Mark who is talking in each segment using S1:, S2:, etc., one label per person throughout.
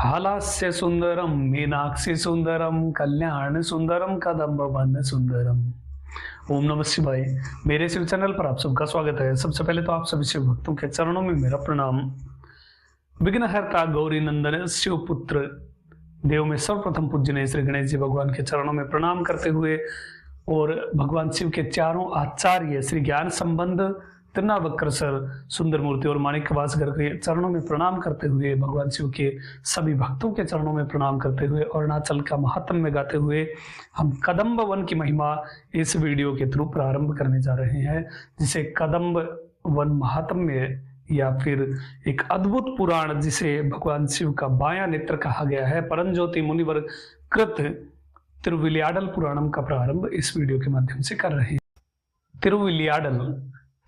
S1: हालास्य सुंदरम मीनाक्षी सुंदरम कल्याण सुंदरम कदम्ब one Sundaram. ओम नमः शिवाय। मेरे शिव चैनल पर आप सबका स्वागत है। सबसे पहले तो आप सभी शिव भक्तों के चरणों में मेरा प्रणाम। विघ्नहर्ता गौरी नंदन शिव पुत्र देव में सर्वप्रथम पूज्य श्री गणेश जी भगवान के चरणों में प्रणाम करते हुए और भगवान शिव के चारों आचार्य श्री ज्ञान संबंध त्रिनावक्र सुंदर मूर्ति और माणिक वासगर के चरणों में प्रणाम करते हुए, भगवान शिव के सभी भक्तों के चरणों में प्रणाम करते हुए, अरुणाचल का महात्म्य गाते हुए हम कदम्ब वन की महिमा इस वीडियो के थ्रू प्रारंभ करने जा रहे हैं, जिसे कदम्ब वन महात्म्य या फिर एक अद्भुत पुराण जिसे भगवान शिव का बायां नेत्र कहा गया है, परमज्योति मुनिवर कृत तिरुविलियाडल पुराणम का प्रारंभ इस वीडियो के माध्यम से कर रहे हैं। तिरुविलियाडल,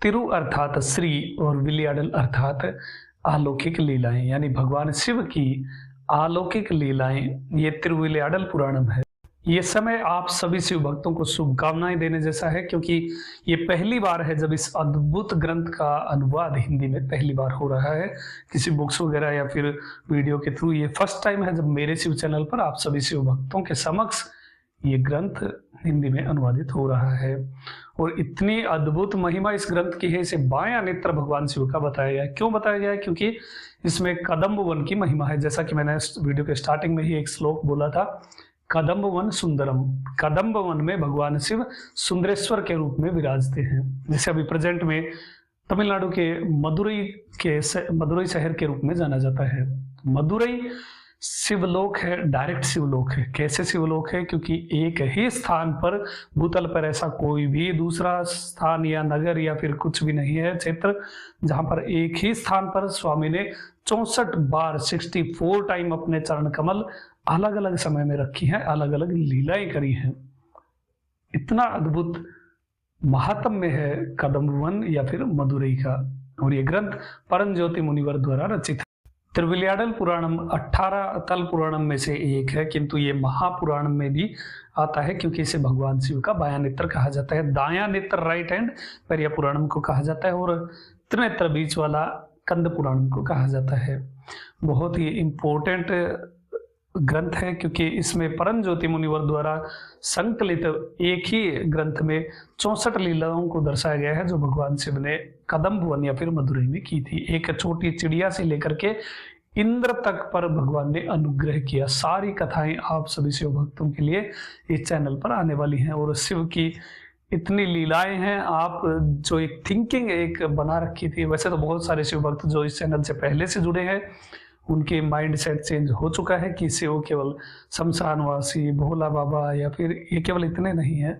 S1: तिरु अर्थात श्री और विलियाडल अर्थात अलौकिक लीलाएं, यानी भगवान शिव की अलौकिक लीलाएं, ये तिरुविलियाडल पुराणम है। ये समय आप सभी शिव भक्तों को शुभकामनाएं देने जैसा है, क्योंकि ये पहली बार है जब इस अद्भुत ग्रंथ का अनुवाद हिंदी में पहली बार हो रहा है किसी बुक्स वगैरह या फिर वीडियो के थ्रू। ये फर्स्ट टाइम है जब मेरे शिव चैनल पर आप सभी शिव भक्तों के समक्ष ये ग्रंथ हिंदी में अनुवादित हो रहा है। और इतनी अद्भुत महिमा इस ग्रंथ की है, इसे बायां नेत्र भगवान शिव का बताया गया है। क्यों बताया गया है? क्योंकि इसमें कदम्ब वन की महिमा है। जैसा कि मैंने वीडियो के स्टार्टिंग में ही एक श्लोक बोला था, कदम्ब वन सुंदरम। कदम्ब वन में भगवान शिव सुंदरेश्वर के रूप में विराजते हैं, जैसे अभी प्रेजेंट में तमिलनाडु के मदुरई शहर के रूप में जाना जाता है। मदुरई शिवलोक है, डायरेक्ट शिवलोक है। कैसे शिवलोक है? क्योंकि एक ही स्थान पर भूतल पर ऐसा कोई भी दूसरा स्थान या नगर या फिर कुछ भी नहीं है क्षेत्र जहां पर एक ही स्थान पर स्वामी ने 64 बार 64 टाइम अपने चरण कमल अलग अलग समय में रखी हैं, अलग अलग लीलाएं करी हैं। इतना अद्भुत महात्म्य है कदम्ब वन या फिर मदुरई का। और ये ग्रंथ परमज्योति मुनिवर द्वारा रचित है। तिरुविलियाडल पुराणम 18 तल पुराणम में से एक है, किंतु ये महापुराण में भी आता है क्योंकि इसे भगवान शिव का बायां नेत्र कहा जाता है। दायां नेत्र राइट हैंड पेरिया पुराणम को कहा जाता है और त्रिनेत्र बीच वाला कंद पुराणम को कहा जाता है। बहुत ही इंपॉर्टेंट ग्रंथ है क्योंकि इसमें परमज्योति मुनिवर द्वारा संकलित एक ही ग्रंथ में 64 लीलाओं को दर्शाया गया है जो भगवान शिव ने कदम्ब वन या फिर मदुरई में की थी। एक छोटी चिड़िया से लेकर के इंद्र तक पर भगवान ने अनुग्रह किया। सारी कथाएं आप सभी शिव भक्तों के लिए इस चैनल पर आने वाली हैं और शिव की इतनी लीलाएं हैं। आप जो एक थिंकिंग एक बना रखी थी, वैसे तो बहुत सारे शिव भक्त जो इस चैनल से पहले से जुड़े हैं उनके माइंड सेट चेंज हो चुका है कि शिव केवल शमशानवासी भोला बाबा या फिर ये केवल इतने नहीं है,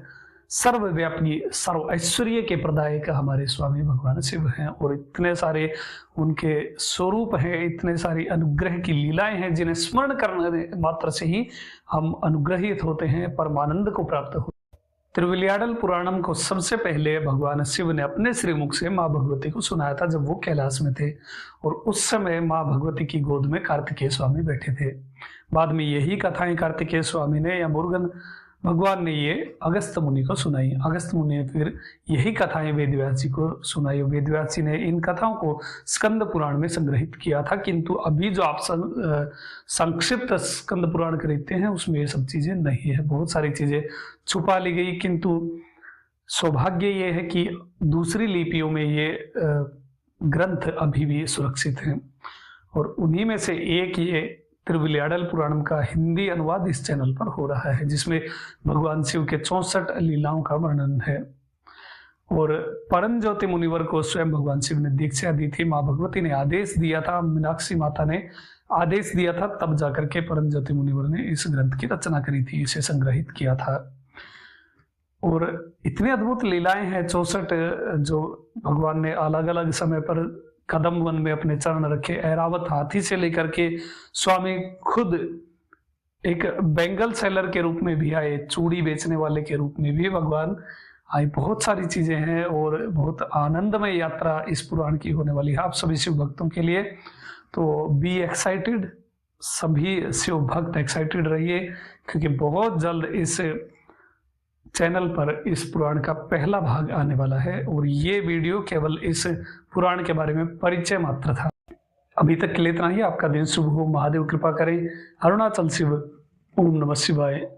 S1: सर्वव्यापी सर्व ऐश्वर्य के प्रदायक हमारे स्वामी भगवान शिव हैं। और इतने सारे उनके स्वरूप हैं, इतने सारी अनुग्रह की लीलाएं हैं जिन्हें स्मरण करने मात्र से ही हम अनुग्रहित होते हैं, परमानंद को प्राप्त होते हैं। तिरुविलियाडल पुराणम को सबसे पहले भगवान शिव ने अपने श्रीमुख से माँ भगवती को सुनाया था जब वो कैलाश में थे और उस समय माँ भगवती की गोद में कार्तिकेय स्वामी बैठे थे। बाद में यही कथाएं कार्तिकेय स्वामी ने या मुरुगन भगवान ने ये अगस्त मुनि को सुनाई। अगस्त मुनि ने फिर यही कथाएं वेदव्यास जी को सुनाई। वेदव्यास जी ने इन कथाओं को स्कंद पुराण में संग्रहित किया था, किंतु अभी जो आप संक्षिप्त स्कंद पुराण खरीदते हैं उसमें ये सब चीजें नहीं है, बहुत सारी चीजें छुपा ली गई। किंतु सौभाग्य ये है कि दूसरी लिपियों में ये ग्रंथ अभी भी सुरक्षित हैं और उन्हीं में से एक ये तिरुविलियाडल पुराणम का हिंदी अनुवाद इस चैनल पर हो रहा है, जिसमें भगवान शिव के 64 लीलाओं का वर्णन है। और परमज्योति मुनिवर को स्वयं भगवान शिव ने दीक्षा दी थी। माँ भगवती ने आदेश दिया था, मीनाक्षी माता ने आदेश दिया था, तब जाकर के परमज्योति मुनिवर ने इस ग्रंथ की रचना करी थी, इसे संग्रहित किया था। और इतनी अद्भुत लीलाएं हैं 64 जो भगवान ने अलग अलग समय पर कदम्ब वन में अपने चरण रखे। ऐरावत हाथी से लेकर के स्वामी खुद एक बेंगल सेलर के रूप में भी आए, चूड़ी बेचने वाले के रूप में भी भगवान आए। बहुत सारी चीजें हैं और बहुत आनंदमय यात्रा इस पुराण की होने वाली है आप सभी शिव भक्तों के लिए। तो बी एक्साइटेड, सभी शिव भक्त एक्साइटेड रहिए क्योंकि बहुत जल्द इस चैनल पर इस पुराण का पहला भाग आने वाला है और ये वीडियो केवल इस पुराण के बारे में परिचय मात्र था। अभी तक के लिए इतना ही। आपका दिन शुभ हो, महादेव कृपा करें। अरुणाचल शिव। ओम नमः शिवाय।